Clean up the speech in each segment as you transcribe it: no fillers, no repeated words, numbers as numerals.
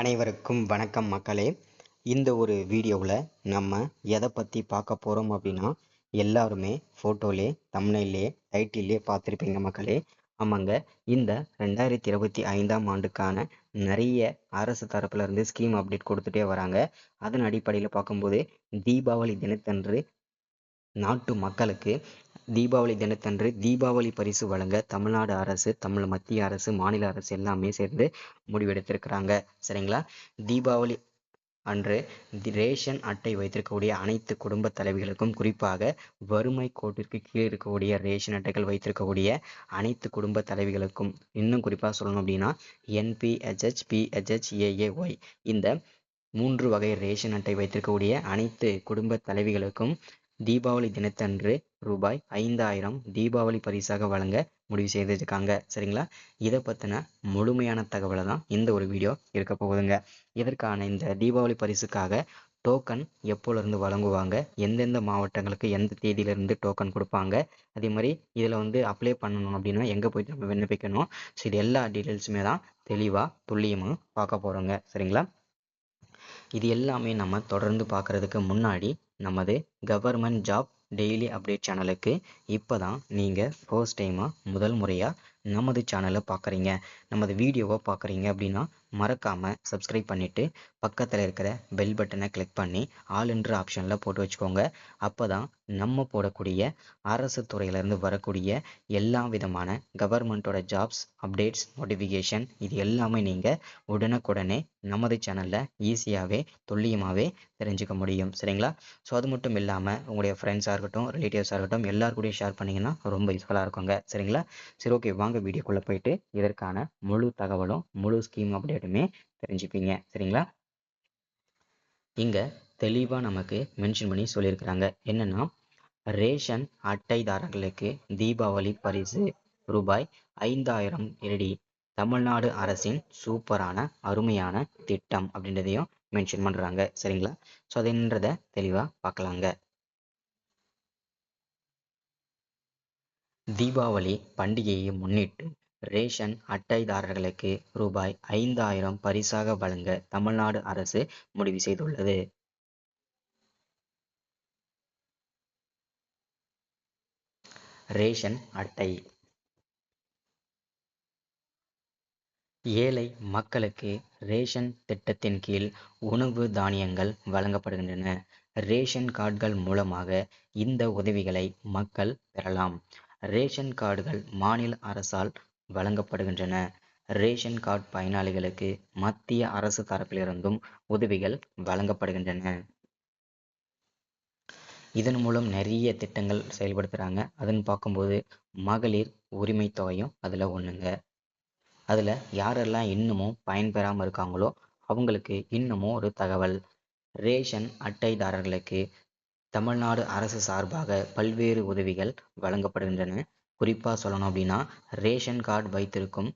அனைவருக்கும் வணக்கம் மக்களே. இந்த ஒரு வீடியோவில் நம்ம எதை பற்றி பார்க்க போகிறோம் அப்படின்னா, எல்லாருமே ஃபோட்டோலே தம்ப்நெயிலே டைட்டிலே பார்த்துருப்பீங்க மக்களே. ஆமாங்க, இந்த 2025ஆம் ஆண்டுக்கான நிறைய அரசு தரப்புலேருந்து ஸ்கீம் அப்டேட் கொடுத்துட்டே வராங்க. அதன் அடிப்படையில் பார்க்கும்போது தீபாவளி தினத்தன்று நாட்டு மக்களுக்கு தீபாவளி தினத்தன்று தீபாவளி பரிசு வழங்க தமிழ்நாடு அரசு, மத்திய அரசு, மாநில அரசு எல்லாமே சேர்ந்து முடிவெடுத்திருக்கிறாங்க. சரிங்களா? தீபாவளி அன்று ரேஷன் அட்டை வைத்திருக்கக்கூடிய அனைத்து குடும்ப தலைவிகளுக்கும், குறிப்பாக வறுமை கோட்டிற்கு கீழே இருக்கக்கூடிய ரேஷன் அட்டைகள் வைத்திருக்கக்கூடிய அனைத்து குடும்ப தலைவிகளுக்கும், இன்னும் குறிப்பாக சொல்லணும் அப்படின்னா NPHH, PHH, AAY இந்த 3 வகை ரேஷன் அட்டை வைத்திருக்கக்கூடிய அனைத்து குடும்ப தலைவிகளுக்கும் தீபாவளி தினத்தன்று ரூபாய் 5000 தீபாவளி பரிசாக வழங்க முடிவு செய்திருக்காங்க. சரிங்களா? இதை பற்றின முழுமையான தகவலை தான் இந்த ஒரு வீடியோ இருக்க போகுதுங்க. இதற்கான இந்த தீபாவளி பரிசுக்காக டோக்கன் எப்போலேருந்து வழங்குவாங்க, எந்தெந்த மாவட்டங்களுக்கு எந்த தேதியிலேருந்து டோக்கன் கொடுப்பாங்க, அதே மாதிரி இதில் அப்ளை பண்ணணும் அப்படின்னா எங்கே போயிட்டு நம்ம விண்ணப்பிக்கணும், ஸோ இது எல்லா டீட்டெயில்ஸுமே தான் தெளிவாக துல்லியமாக பார்க்க போகிறோங்க. சரிங்களா? இது எல்லாமே நம்ம தொடர்ந்து பார்க்குறதுக்கு முன்னாடி நமது கவர்மெண்ட் ஜாப் டெய்லி அப்டேட் சேனலுக்கு இப்போ தான் நீங்கள் ஃபர்ஸ்ட் டைமாக முதல் முறையாக நமது சேனலை பார்க்குறீங்க, நமது வீடியோவை பார்க்குறீங்க அப்படின்னா மறக்காமல் சப்ஸ்கிரைப் பண்ணிவிட்டு பக்கத்தில் இருக்கிற பெல் பட்டனை கிளிக் பண்ணி ஆல் என்ற ஆப்ஷனில் போட்டு வச்சுக்கோங்க. அப்போ தான் நம்ம போடக்கூடிய அரசு துறையிலேருந்து வரக்கூடிய எல்லா விதமான கவர்மெண்ட்டோட ஜாப்ஸ் அப்டேட்ஸ் நோட்டிஃபிகேஷன் இது எல்லாமே நீங்கள் உடனுக்குடனே நமது சேனலில் ஈஸியாகவே துல்லியமாகவே தெரிஞ்சுக்க முடியும். சரிங்களா? ஸோ அது மட்டும் இல்லாமல் உங்களுடைய ஃப்ரெண்ட்ஸாக இருக்கட்டும், ரிலேட்டிவ்ஸாக இருக்கட்டும், எல்லாருக்கூடையும் ஷேர் பண்ணிங்கன்னா ரொம்ப யூஸ்ஃபுல்லாக இருக்குங்க. சரிங்களா? சரி, ஓகே, வாங்க வீடியோக்குள்ளே போயிட்டு இதற்கான முழு தகவலும் முழு ஸ்கீம் அப்டேட்டுமே தெரிஞ்சுப்பீங்க. சரிங்களா? இங்கே தெளிவாக நமக்கு மென்ஷன் பண்ணி சொல்லியிருக்கிறாங்க. என்னென்னா, ரேஷன் அட்டைதாரர்களுக்கு தீபாவளி பரிசு ரூபாய் 5000 ரெடி, தமிழ்நாடு அரசின் சூப்பரான அருமையான திட்டம் அப்படின்றதையும் மென்ஷன் பண்ணுறாங்க. சரிங்களா? ஸோ அதுன்றதை தெளிவாக பார்க்கலாங்க. தீபாவளி பண்டிகையை முன்னிட்டு ரேஷன் அட்டைதாரர்களுக்கு ரூபாய் 5000 பரிசாக வழங்க தமிழ்நாடு அரசு முடிவு செய்துள்ளது. ரேஷன் அட்டை ஏழை மக்களுக்கு ரேஷன் திட்டத்தின் கீழ் உணவு தானியங்கள் வழங்கப்படுகின்றன. ரேஷன் கார்டுகள் மூலமாக இந்த உதவிகளை மக்கள் பெறலாம். ரேஷன் கார்டுகள் மாநில அரசால் வழங்கப்படுகின்றன. ரேஷன் கார்டு பயனாளிகளுக்கு மத்திய அரசு தரப்பிலிருந்தும் உதவிகள் வழங்கப்படுகின்றன. இதன் மூலம் நிறைய திட்டங்கள் செயல்படுத்துகிறாங்க. அதன் பார்க்கும்போது மகளிர் உரிமை தொகையும் அதில் ஒன்றுங்க. அதில் யாரெல்லாம் இன்னமும் பயன்பெறாமல் இருக்காங்களோ அவங்களுக்கு இன்னமும் ஒரு தகவல். ரேஷன் அட்டைதாரர்களுக்கு தமிழ்நாடு அரசு சார்பாக பல்வேறு உதவிகள் வழங்கப்படுகின்றன. குறிப்பாக சொல்லணும் அப்படின்னா, ரேஷன் கார்டு வைத்திருக்கும்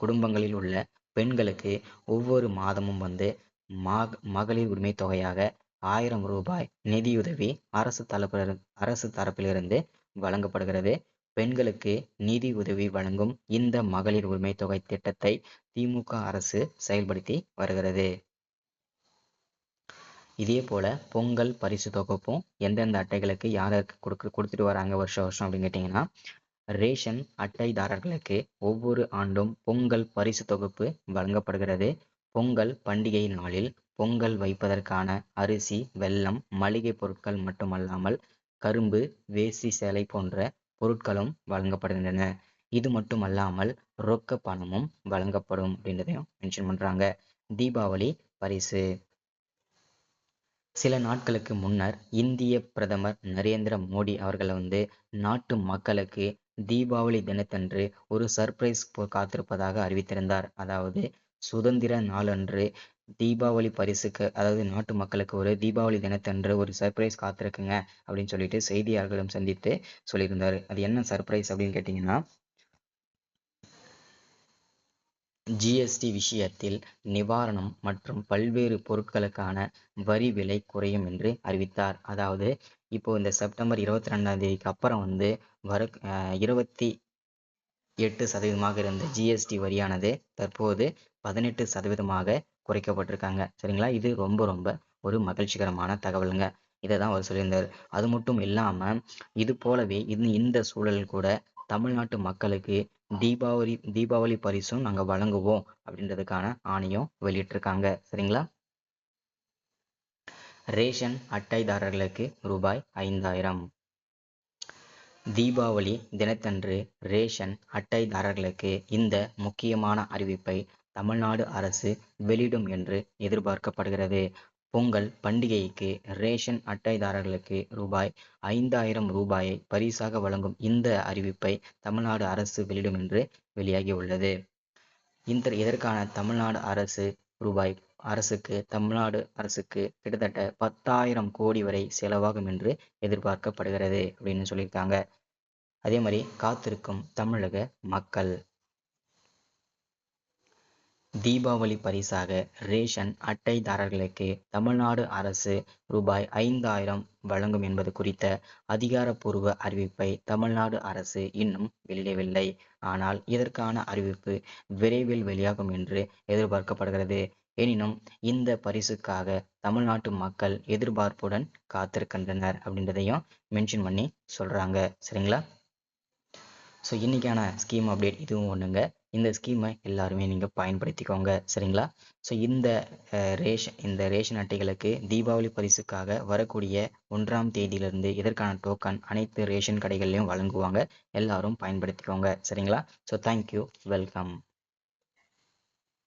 குடும்பங்களில் உள்ள பெண்களுக்கு ஒவ்வொரு மாதமும் மகளிர் உரிமை தொகையாக 1000 ரூபாய் நிதியுதவி அரசு தரப்பிலிருந்து வழங்கப்படுகிறது. பெண்களுக்கு நிதி உதவி வழங்கும் இந்த மகளிர் உரிமை தொகை திட்டத்தை திமுக அரசு செயல்படுத்தி வருகிறது. இதே போல பொங்கல் பரிசு தொகுப்பும் எந்தெந்த அட்டைகளுக்கு யாருக்கு கொடுத்துட்டு வராங்க வருஷம் அப்படின்னு கேட்டிங்கன்னா, ரேஷன் அட்டைதாரர்களுக்கு ஒவ்வொரு ஆண்டும் பொங்கல் பரிசு தொகுப்பு வழங்கப்படுகிறது. பொங்கல் பண்டிகை நாளில் பொங்கல் வைப்பதற்கான அரிசி, வெல்லம், மளிகை பொருட்கள் மட்டுமல்லாமல் கரும்பு, வேஷ்டி சேலை போன்ற பொருட்களும் வழங்கப்படுகின்றன. இது மட்டுமல்லாமல் ரொக்க பணமும் வழங்கப்படும் அப்படின்றதையும் மென்ஷன் பண்றாங்க. தீபாவளி பரிசு சில நாட்களுக்கு முன்னர் இந்திய பிரதமர் நரேந்திர மோடி அவர்கள் நாட்டு மக்களுக்கு தீபாவளி தினத்தன்று ஒரு சர்ப்ரைஸ் காத்திருப்பதாக அறிவித்திருந்தார். அதாவது சுதந்திர நாளன்று தீபாவளி பரிசுக்கு, அதாவது நாட்டு மக்களுக்கு ஒரு தீபாவளி தினத்தன்று ஒரு சர்ப்ரைஸ் காத்திருக்குங்க அப்படின்னு சொல்லிட்டு செய்தியாளர்களிடம் சந்தித்து சொல்லியிருந்தார். அது என்ன சர்ப்ரைஸ் அப்படின்னு கேட்டிங்கன்னா, ஜிஎஸ்டி விஷயத்தில் நிவாரணம் மற்றும் பல்வேறு பொருட்களுக்கான வரி விலை குறையும் என்று அறிவித்தார். அதாவது இப்போ இந்த செப்டம்பர் 22ஆம் தேதிக்கு அப்புறம் வர 28% இருந்த ஜிஎஸ்டி வரியானது தற்போது 18% குறைக்கப்பட்டிருக்காங்க. சரிங்களா? இது ரொம்ப ரொம்ப ஒரு மகிழ்ச்சிகரமான தகவலுங்க. இதை தான் அவர் சொல்லியிருந்தார். அது மட்டும் இல்லாம இது போலவே இந்த சூழல் கூட தமிழ்நாட்டு மக்களுக்கு தீபாவளி தீபாவளி பரிசும் நாங்க வழங்குவோம் அப்படின்றதுக்கான ஆணையம் வெளியிட்டிருக்காங்க. சரிங்களா? ரேஷன் அட்டைதாரர்களுக்கு ரூபாய் 5000. தீபாவளி தினத்தன்று ரேஷன் அட்டைதாரர்களுக்கு இந்த முக்கியமான அறிவிப்பை தமிழ்நாடு அரசு வெளியிடும் என்று எதிர்பார்க்கப்படுகிறது. பொங்கல் பண்டிகைக்கு ரேஷன் அட்டைதாரர்களுக்கு ரூபாய் 5000 பரிசாக வழங்கும் இந்த அறிவிப்பை தமிழ்நாடு அரசு வெளியிடும் என்று வெளியாகியுள்ளது. இதற்கான தமிழ்நாடு அரசுக்கு கிட்டத்தட்ட 10,000 கோடி வரை செலவாகும் என்று எதிர்பார்க்கப்படுகிறது அப்படின்னு சொல்லியிருக்காங்க. அதே மாதிரி காத்திருக்கும் தமிழக மக்கள் தீபாவளி பரிசாக ரேஷன் அட்டைதாரர்களுக்கு தமிழ்நாடு அரசு ரூபாய் 5000 வழங்கும் என்பது குறித்த அதிகாரப்பூர்வ அறிவிப்பை தமிழ்நாடு அரசு இன்னும் வெளியிடவில்லை. ஆனால் இதற்கான அறிவிப்பு விரைவில் வெளியாகும் என்று எதிர்பார்க்கப்படுகிறது. எனினும் இந்த பரிசுக்காக தமிழ்நாட்டு மக்கள் எதிர்பார்ப்புடன் காத்திருக்கின்றனர் அப்படின்றதையும் மென்ஷன் பண்ணி சொல்றாங்க. சரிங்களா? ஸோ இன்றைக்கான ஸ்கீம் அப்டேட் இதுவும் ஒன்றுங்க. இந்த ஸ்கீமை எல்லாருமே நீங்கள் பயன்படுத்திக்கோங்க. சரிங்களா? ஸோ இந்த ரேஷன் அட்டைகளுக்கு தீபாவளி பரிசுக்காக வரக்கூடிய 1ஆம் தேதியிலிருந்து இதற்கான டோக்கன் அனைத்து ரேஷன் கடைகள்லையும் வழங்குவாங்க. எல்லாரும் பயன்படுத்திக்கோங்க. சரிங்களா? So thank you, welcome.